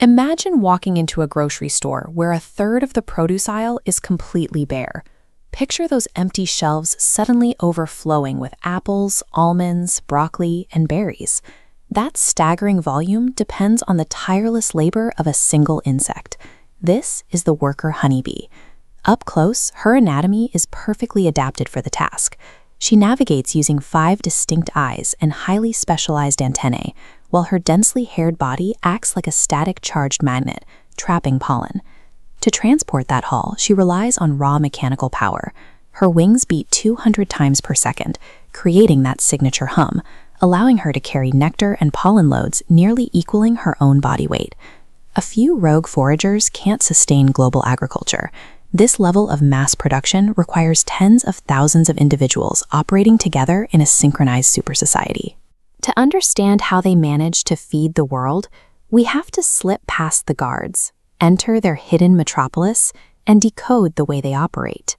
Imagine walking into a grocery store where a third of the produce aisle is completely bare. Picture those empty shelves suddenly overflowing with apples, almonds, broccoli, and berries. That staggering volume depends on the tireless labor of a single insect. This is the worker honeybee. Up close, her anatomy is perfectly adapted for the task. She navigates using 5 distinct eyes and highly specialized antennae, while her densely haired body acts like a static charged magnet, trapping pollen. To transport that haul, she relies on raw mechanical power. Her wings beat 200 times per second, creating that signature hum, allowing her to carry nectar and pollen loads nearly equaling her own body weight. A few rogue foragers can't sustain global agriculture. This level of mass production requires tens of thousands of individuals operating together in a synchronized supersociety. To understand how they manage to feed the world, we have to slip past the guards, enter their hidden metropolis, and decode the way they operate.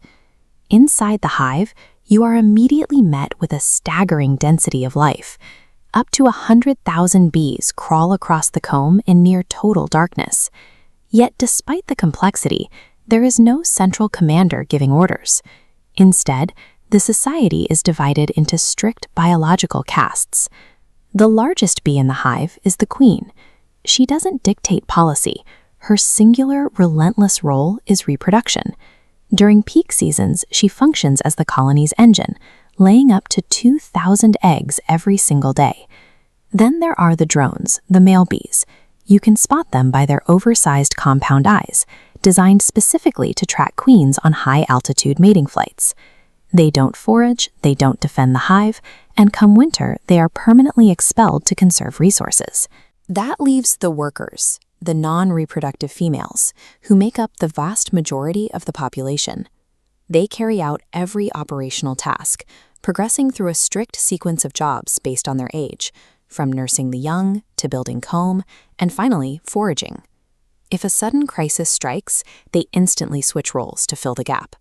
Inside the hive, you are immediately met with a staggering density of life. Up to 100,000 bees crawl across the comb in near total darkness. Yet despite the complexity, there is no central commander giving orders. Instead, the society is divided into strict biological castes. The largest bee in the hive is the queen. She doesn't dictate policy. Her singular, relentless role is reproduction. During peak seasons, she functions as the colony's engine, laying up to 2,000 eggs every single day. Then there are the drones, the male bees. You can spot them by their oversized compound eyes, designed specifically to track queens on high-altitude mating flights. They don't forage, they don't defend the hive, and come winter, they are permanently expelled to conserve resources. That leaves the workers, the non-reproductive females, who make up the vast majority of the population. They carry out every operational task, progressing through a strict sequence of jobs based on their age, from nursing the young to building comb, and finally, foraging. If a sudden crisis strikes, they instantly switch roles to fill the gap.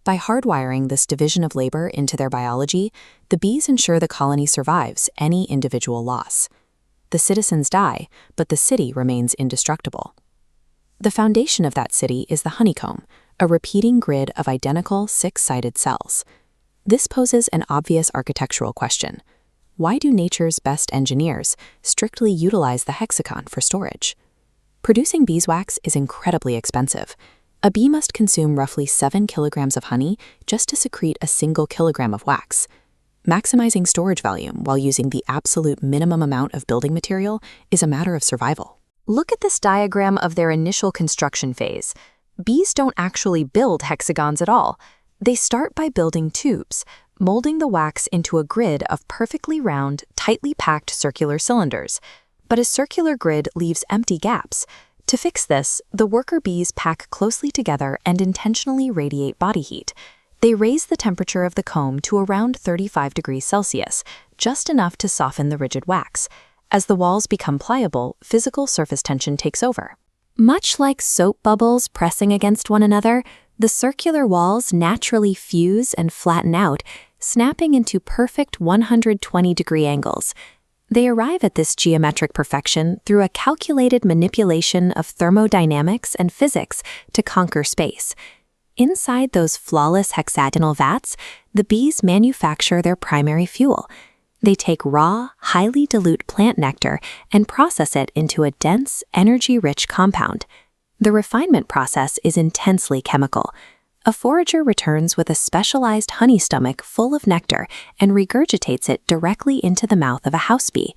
By hardwiring this division of labor into their biology, the bees ensure the colony survives any individual loss. The citizens die, but the city remains indestructible. The foundation of that city is the honeycomb, a repeating grid of identical 6-sided cells. This poses an obvious architectural question. Why do nature's best engineers strictly utilize the hexagon for storage? Producing beeswax is incredibly expensive. A bee must consume roughly 7 kilograms of honey just to secrete a single kilogram of wax. Maximizing storage volume while using the absolute minimum amount of building material is a matter of survival. Look at this diagram of their initial construction phase. Bees don't actually build hexagons at all. They start by building tubes, molding the wax into a grid of perfectly round, tightly packed circular cylinders. But a circular grid leaves empty gaps. To fix this, the worker bees pack closely together and intentionally radiate body heat. They raise the temperature of the comb to around 35 degrees Celsius, just enough to soften the rigid wax. As the walls become pliable, physical surface tension takes over. Much like soap bubbles pressing against one another, the circular walls naturally fuse and flatten out, snapping into perfect 120-degree angles. They arrive at this geometric perfection through a calculated manipulation of thermodynamics and physics to conquer space. Inside those flawless hexagonal vats, the bees manufacture their primary fuel. They take raw, highly dilute plant nectar and process it into a dense, energy-rich compound. The refinement process is intensely chemical. A forager returns with a specialized honey stomach full of nectar and regurgitates it directly into the mouth of a house bee.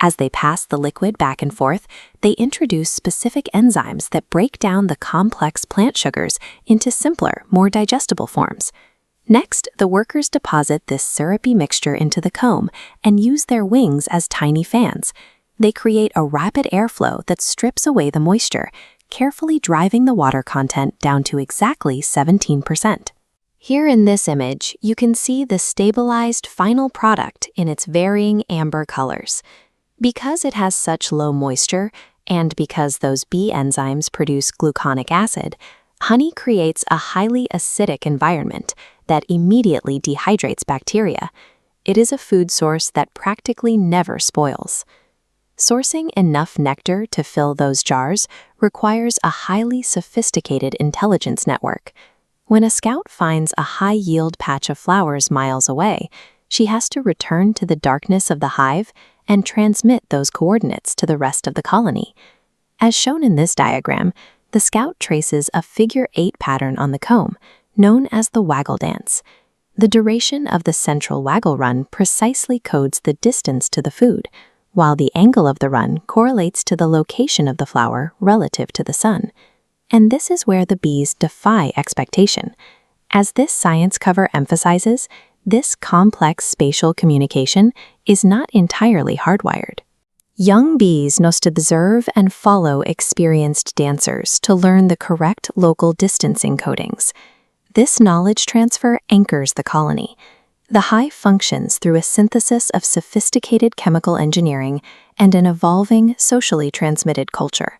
As they pass the liquid back and forth, they introduce specific enzymes that break down the complex plant sugars into simpler, more digestible forms. Next, the workers deposit this syrupy mixture into the comb and use their wings as tiny fans. They create a rapid airflow that strips away the moisture, carefully driving the water content down to exactly 17%. Here in this image, you can see the stabilized final product in its varying amber colors. Because it has such low moisture, and because those bee enzymes produce gluconic acid, honey creates a highly acidic environment that immediately dehydrates bacteria. It is a food source that practically never spoils. Sourcing enough nectar to fill those jars requires a highly sophisticated intelligence network. When a scout finds a high-yield patch of flowers miles away, she has to return to the darkness of the hive and transmit those coordinates to the rest of the colony. As shown in this diagram, the scout traces a figure-8 pattern on the comb, known as the waggle dance. The duration of the central waggle run precisely codes the distance to the food, while the angle of the run correlates to the location of the flower relative to the sun. And this is where the bees defy expectation. As this science cover emphasizes, this complex spatial communication is not entirely hardwired. Young bees must observe and follow experienced dancers to learn the correct local distance encodings. This knowledge transfer anchors the colony. The hive functions through a synthesis of sophisticated chemical engineering and an evolving, socially transmitted culture.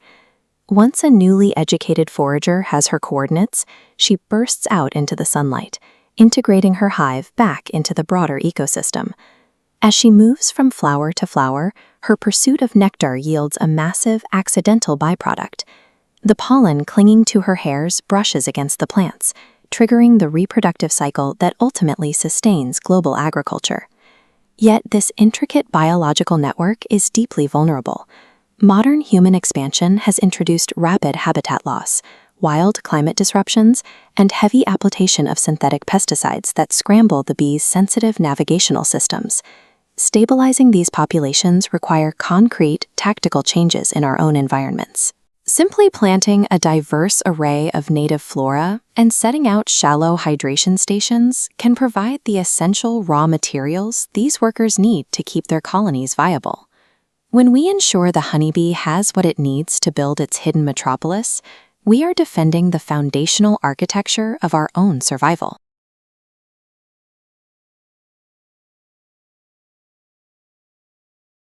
Once a newly educated forager has her coordinates, she bursts out into the sunlight, integrating her hive back into the broader ecosystem. As she moves from flower to flower, her pursuit of nectar yields a massive accidental byproduct. The pollen clinging to her hairs brushes against the plants, triggering the reproductive cycle that ultimately sustains global agriculture. Yet this intricate biological network is deeply vulnerable. Modern human expansion has introduced rapid habitat loss, wild climate disruptions, and heavy application of synthetic pesticides that scramble the bees' sensitive navigational systems. Stabilizing these populations require concrete, tactical changes in our own environments. Simply planting a diverse array of native flora and setting out shallow hydration stations can provide the essential raw materials these workers need to keep their colonies viable. When we ensure the honeybee has what it needs to build its hidden metropolis, we are defending the foundational architecture of our own survival.